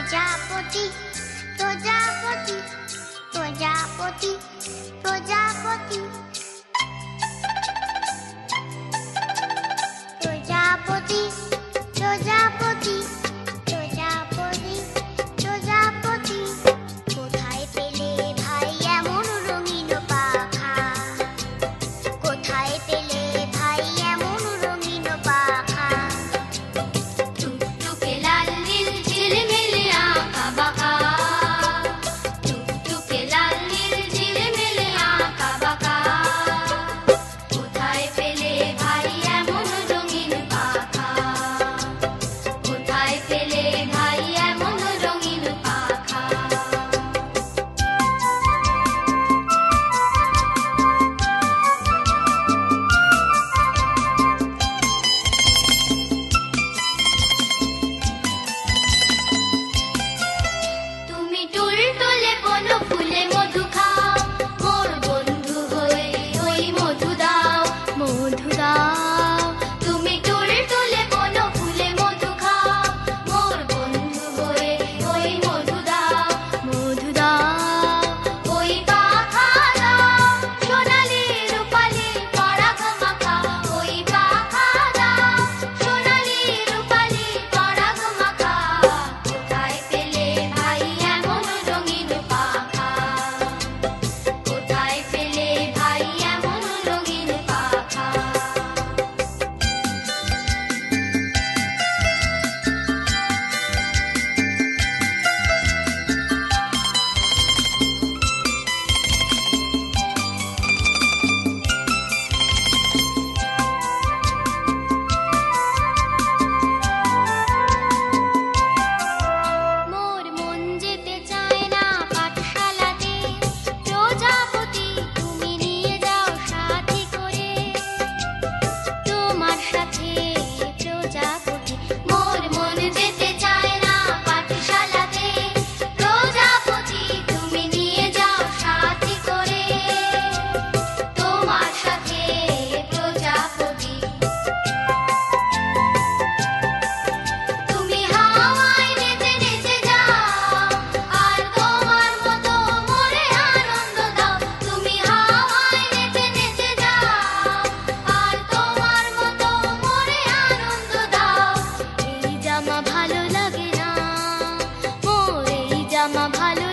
প্রজাপতি প্রজাপতি প্রজাপতি প্রজাপতি প্রজাপতি প্রজাপতি প্রজাপতি প্রজাপতি কোথায় পেলে ভাই এমন রঙিন পাখা কোথায় পেলে ভাই এমন রঙিন পাখা টুকটুকে লাল নীল ঝিলমিলে আঁকা বাঁকা টুকটুকে লাল নীল ঝিলমিলে আঁকা বাঁকা কোথায় পেলে ভাই এমন রঙিন পাখা কোথায় পেলে ভাই এমন রঙিন পাখা তুমি টুলটুলে কোনো ফুলে মধু খাও মোর বন্ধু হয়ে ওই মধু দাও মধু দাও তুমি টুলটুলে কোনো ফুলে মধু খাও মোর বন্ধু হয়ে ওই মধু দাও মধু দাও ওই পাখা দাও সোনালি রূপালি পরাগ মাখা ওই পাখা দাও সোনালি রূপালি পরাগ মাখা কোথায় পেলে ভাই এমন রঙিন পাখা কোথায় পেলে ভাই এমন রঙিন পাখা মোর মন যেতে চায় না পাঠশালাতে প্রজাপতি তুমি নিয়ে যাও সাথী করে তোমার সাথে প্রজাপতি মোর মন যেতে চায় না পাঠশালাতে প্রজাপতি তুমি নিয়ে যাও সাথী করে তোমার সাথে প্রজাপতি তুমি হাওয়ায় নেচে নেচে যাও আর তোমার মতো মোরে আনন্দ দাও তুমি হাওয়ায় নেচে নেচে যাও আর তোমার মতো মোরে আনন্দ দাও এই জামা ভালো লাগে না মোর এই জামা ভালো